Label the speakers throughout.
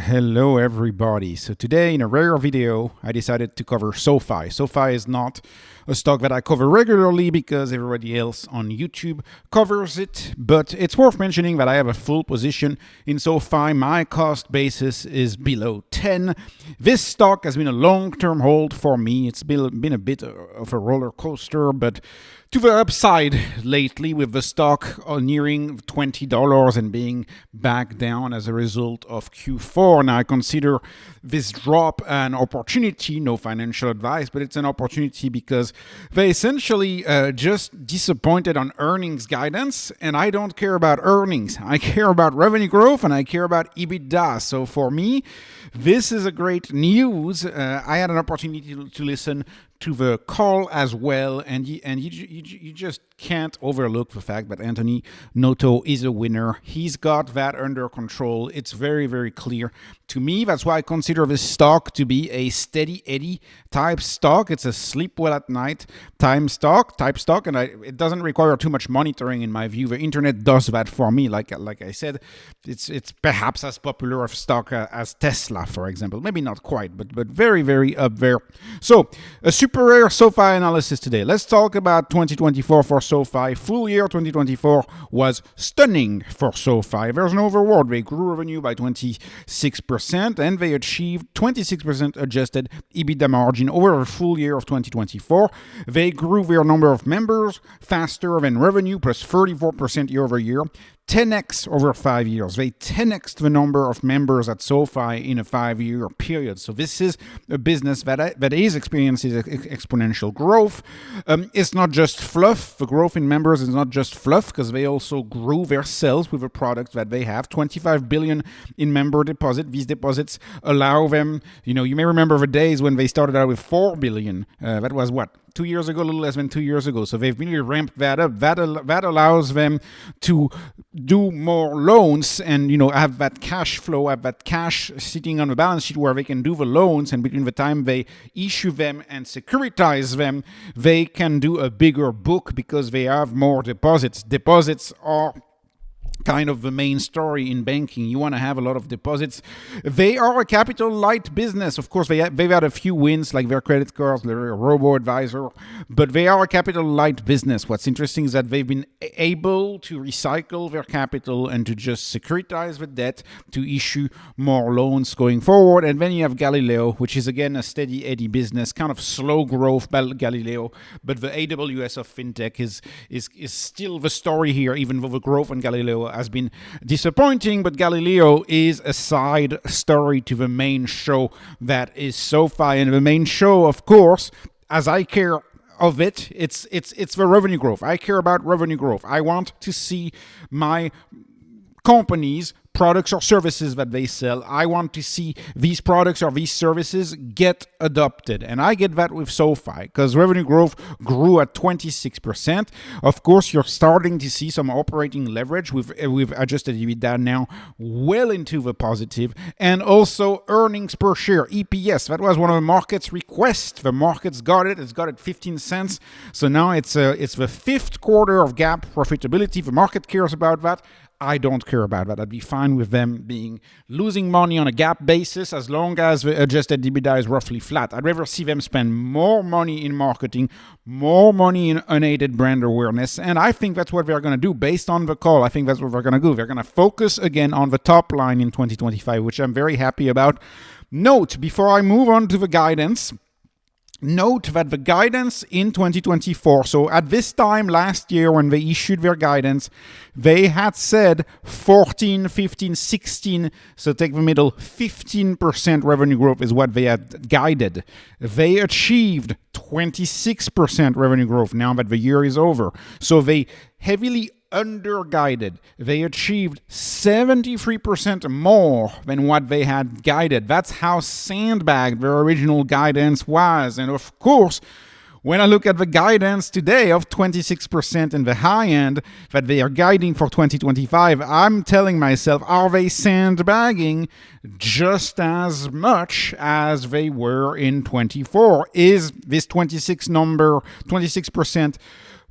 Speaker 1: Hello everybody. So today in a rare video, I decided to cover SoFi. SoFi is not a stock that I cover regularly because everybody else on YouTube covers it, but it's worth mentioning that I have a full position in SoFi. My cost basis is below 10. This stock has been a long-term hold for me. It's been a bit of a roller coaster, but to the upside lately with the stock nearing $20 and being back down as a result of Q4. Now I consider this drop an opportunity, no financial advice, but it's an opportunity because they essentially just disappointed on earnings guidance, and I don't care about earnings. I care about revenue growth and I care about EBITDA. So for me, this is a great news. I had an opportunity to listen to the call as well, and you just can't overlook the fact that Anthony Noto is a winner. He's got that under control. It's very, very clear to me. That's why I consider this stock to be a steady Eddie type stock. It's a sleep well at night type stock, and it doesn't require too much monitoring in my view. The internet does that for me. Like I said, it's perhaps as popular of stock as Tesla, for example. Maybe not quite, but very, very up there. So a super rare SoFi analysis today. Let's talk about 2024 for SoFi. Full year 2024 was stunning for SoFi. There's no reward. They grew revenue by 26% and they achieved 26% adjusted EBITDA margin over the full year of 2024. They grew their number of members faster than revenue, plus 34% year over year. 10x over 5 years. They 10x the number of members at SoFi in a 5-year period. So this is a business that is experiencing exponential growth. It's not just fluff. The growth in members is not just fluff because they also grew their sales with a product that they have. 25 billion in member deposit. These deposits allow them, you may remember the days when they started out with 4 billion. That was what? 2 years ago, a little less than 2 years ago. So they've really ramped that up. That allows them to do more loans and, have that cash flow, have that cash sitting on the balance sheet where they can do the loans. And between the time they issue them and securitize them, they can do a bigger book because they have more deposits. Deposits are kind of the main story in banking. You want to have a lot of deposits. They are a capital light business. Of course, they've had a few wins like their credit cards, their robo-advisor, but they are a capital light business. What's interesting is that they've been able to recycle their capital and to just securitize the debt to issue more loans going forward. And then you have Galileo, which is again a steady Eddie business, kind of slow growth Galileo, but the AWS of fintech is still the story here, even though the growth on Galileo has been disappointing, but Galileo is a side story to the main show that is SoFi. And the main show, of course, as I care of it, it's the revenue growth. I care about revenue growth. I want to see my companies, products or services that they sell, I want to see these products or these services get adopted. And I get that with SoFi because revenue growth grew at 26%. Of course, you're starting to see some operating leverage with adjusted EBITDA now well into the positive. And also earnings per share, EPS. That was one of the market's requests. The market's got it. It's got it 15 cents. So now it's the fifth quarter of GAAP profitability. The market cares about that. I don't care about that. I'd be fine with them losing money on a GAAP basis as long as the adjusted EBITDA is roughly flat. I'd rather see them spend more money in marketing, more money in unaided brand awareness, and I think that's what they're going to do based on the call. I think that's what they're going to do. They're going to focus again on the top line in 2025, which I'm very happy about. Note, before I move on to the guidance, note that the guidance in 2024, so at this time last year when they issued their guidance, they had said 14, 15, 16, so take the middle, 15% revenue growth is what they had guided. They achieved 26% revenue growth now that the year is over. So they heavily underguided. They achieved 73% more than what they had guided. That's how sandbagged their original guidance was. And of course, when I look at the guidance today of 26% in the high end that they are guiding for 2025, I'm telling myself, are they sandbagging just as much as they were in 24? Is this 26%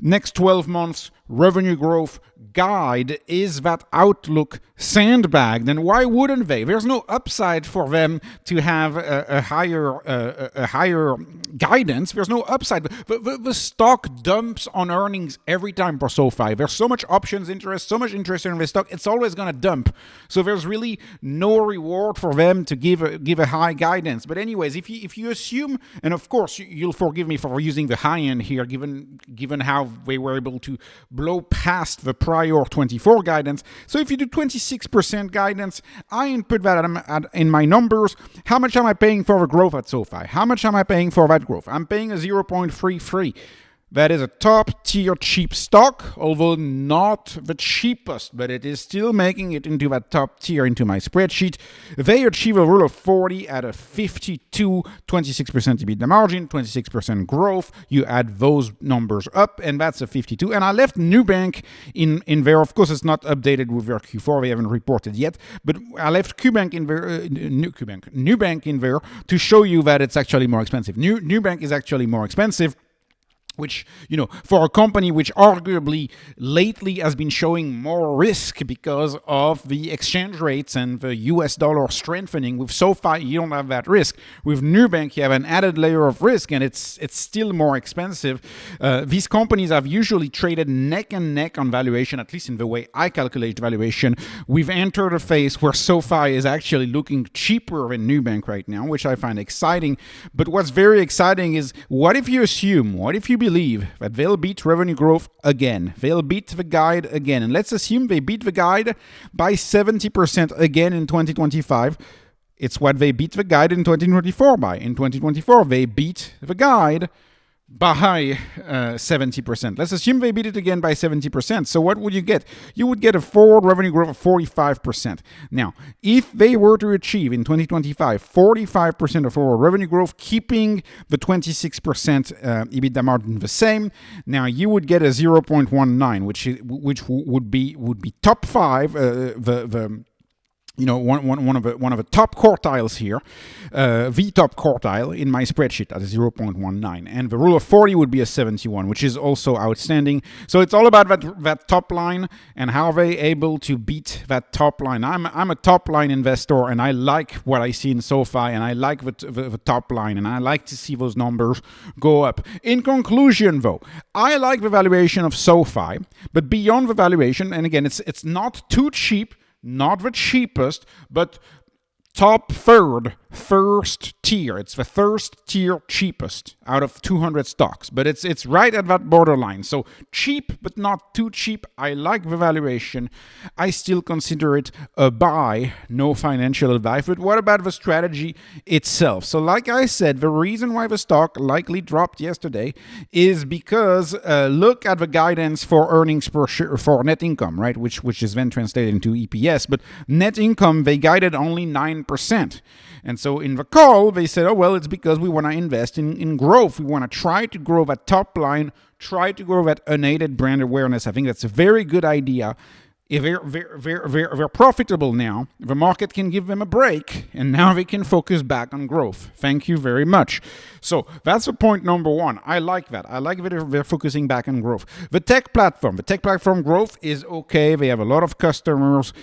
Speaker 1: next 12 months revenue growth guide, is that outlook sandbag, then why wouldn't they? There's no upside for them to have a higher guidance. There's no upside. The stock dumps on earnings every time for SoFi. There's so much options interest, so much interest in the stock. It's always going to dump. So there's really no reward for them to give a high guidance. But anyways, if you assume, and of course you'll forgive me for using the high end here, given how they were able to blow past the prior 24 guidance. So if you do 26% guidance, I input that in my numbers. How much am I paying for the growth at SoFi? How much am I paying for that growth? I'm paying a 0.33. That is a top-tier cheap stock, although not the cheapest, but it is still making it into that top tier into my spreadsheet. They achieve a rule of 40 at a 52, 26% EBITDA margin, 26% growth. You add those numbers up, and that's a 52. And I left neobank in there. Of course, it's not updated with their Q4. They haven't reported yet, but I left neobank in there to show you that it's actually more expensive. Neobank is actually more expensive, which, for a company which arguably lately has been showing more risk because of the exchange rates and the US dollar strengthening. With SoFi, you don't have that risk. With neobank, you have an added layer of risk, and it's still more expensive. These companies have usually traded neck and neck on valuation, at least in the way I calculate valuation. We've entered a phase where SoFi is actually looking cheaper than neobank right now, which I find exciting. But what's very exciting is, what if you believe that they'll beat revenue growth again? They'll beat the guide again. And let's assume they beat the guide by 70% again in 2025. It's what they beat the guide in 2024 by. In 2024, they beat the guide by 70%. Let's assume they beat it again by 70%. So what would you get? You would get a forward revenue growth of 45%. Now, if they were to achieve in 2025 45% of forward revenue growth, keeping the 26% EBITDA margin the same, now you would get a 0.19, which would be top 5. One of the top quartiles here, the top quartile in my spreadsheet at 0.19, and the rule of 40 would be a 71, which is also outstanding. So it's all about that top line and how they able to beat that top line. I'm a top line investor, and I like what I see in SoFi, and I like the top line, and I like to see those numbers go up. In conclusion, though, I like the valuation of SoFi, but beyond the valuation, and again, it's not too cheap. Not the cheapest, but top third, first tier. It's the first tier cheapest out of 200 stocks, but it's right at that borderline. So cheap, but not too cheap. I like the valuation. I still consider it a buy, no financial advice. But what about the strategy itself? So like I said, the reason why the stock likely dropped yesterday is because look at the guidance for earnings per share, for net income, right? Which is then translated into EPS. But net income, they guided only 9%. And so in the call, they said, it's because we want to invest in growth. We want to try to grow that top line, try to grow that unaided brand awareness. I think that's a very good idea. If they're profitable now, the market can give them a break, and now they can focus back on growth. Thank you very much. So that's the point number one. I like that. I like that they're focusing back on growth. The tech platform growth is okay. They have a lot of customers.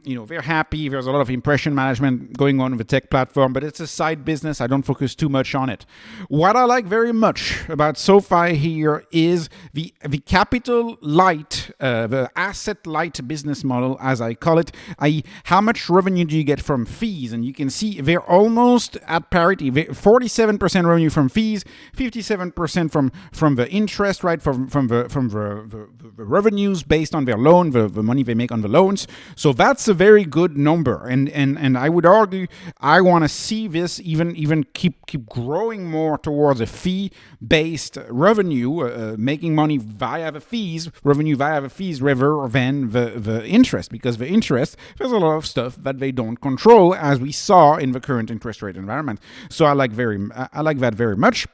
Speaker 1: They're happy. There's a lot of impression management going on with the tech platform, but it's a side business. I don't focus too much on it. What I like very much about SoFi here is the capital light, the asset light business model, as I call it, i.e. how much revenue do you get from fees? And you can see they're almost at parity. 47% revenue from fees, 57% from the interest, right? From the revenues based on their loan, the money they make on the loans. So that's a very good number, and I would argue I want to see this even keep growing more towards a fee-based revenue, making money via the fees, revenue via the fees rather than the interest, because the interest, there's a lot of stuff that they don't control, as we saw in the current interest rate environment. So I like that very much.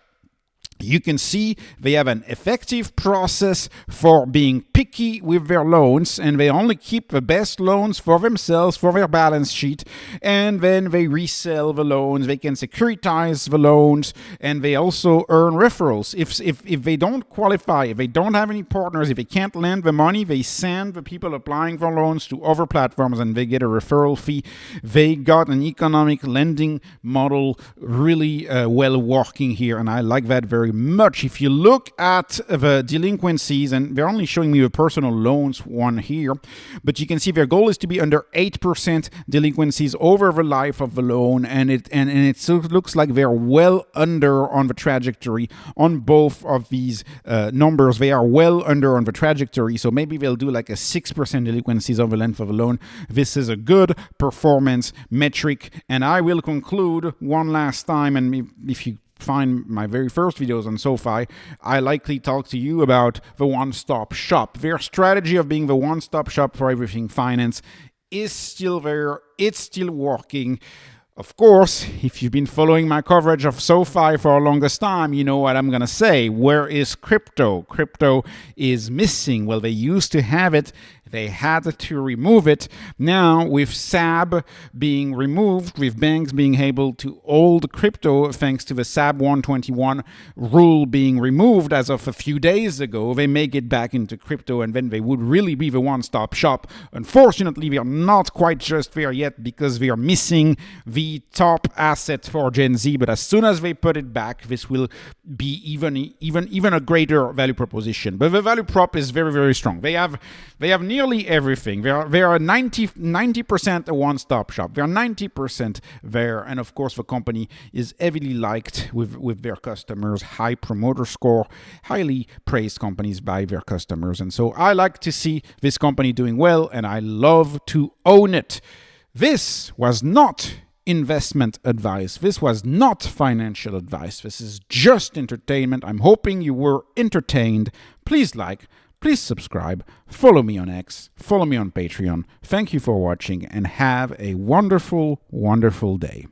Speaker 1: You can see they have an effective process for being picky with their loans, and they only keep the best loans for themselves, for their balance sheet, and then they resell the loans. They can securitize the loans, and they also earn referrals. If they don't qualify, if they don't have any partners, if they can't lend the money, they send the people applying for loans to other platforms, and they get a referral fee. They got an economic lending model really well working here, and I like that very much. If you look at the delinquencies, and they're only showing me the personal loans one here, but you can see their goal is to be under 8% delinquencies over the life of the loan, and it looks like they're well under on the trajectory on both of these numbers. They are well under on the trajectory, so maybe they'll do like a 6% delinquencies over the length of the loan. This is a good performance metric, and I will conclude one last time, and if you find my very first videos on SoFi, I likely talk to you about the one-stop shop. Their strategy of being the one-stop shop for everything finance is still there. It's still working. Of course, if you've been following my coverage of SoFi for the longest time, you know what I'm going to say. Where is crypto? Crypto is missing. Well, they used to have it. They had to remove it. Now, with SAB being removed, with banks being able to hold crypto thanks to the SAB 121 rule being removed as of a few days ago, they may get back into crypto, and then they would really be the one-stop shop. Unfortunately, we are not quite just there yet because we are missing the top asset for Gen Z. But as soon as they put it back, this will be even a greater value proposition. But the value prop is very, very strong. They have nearly everything. They are 90% a one-stop shop. They are 90% there, and of course the company is heavily liked with their customers. High promoter score, highly praised companies by their customers, and so I like to see this company doing well, and I love to own it. This was not investment advice. This was not financial advice. This is just entertainment. I'm hoping you were entertained. Please like, please subscribe, follow me on X, follow me on Patreon. Thank you for watching, and have a wonderful, wonderful day.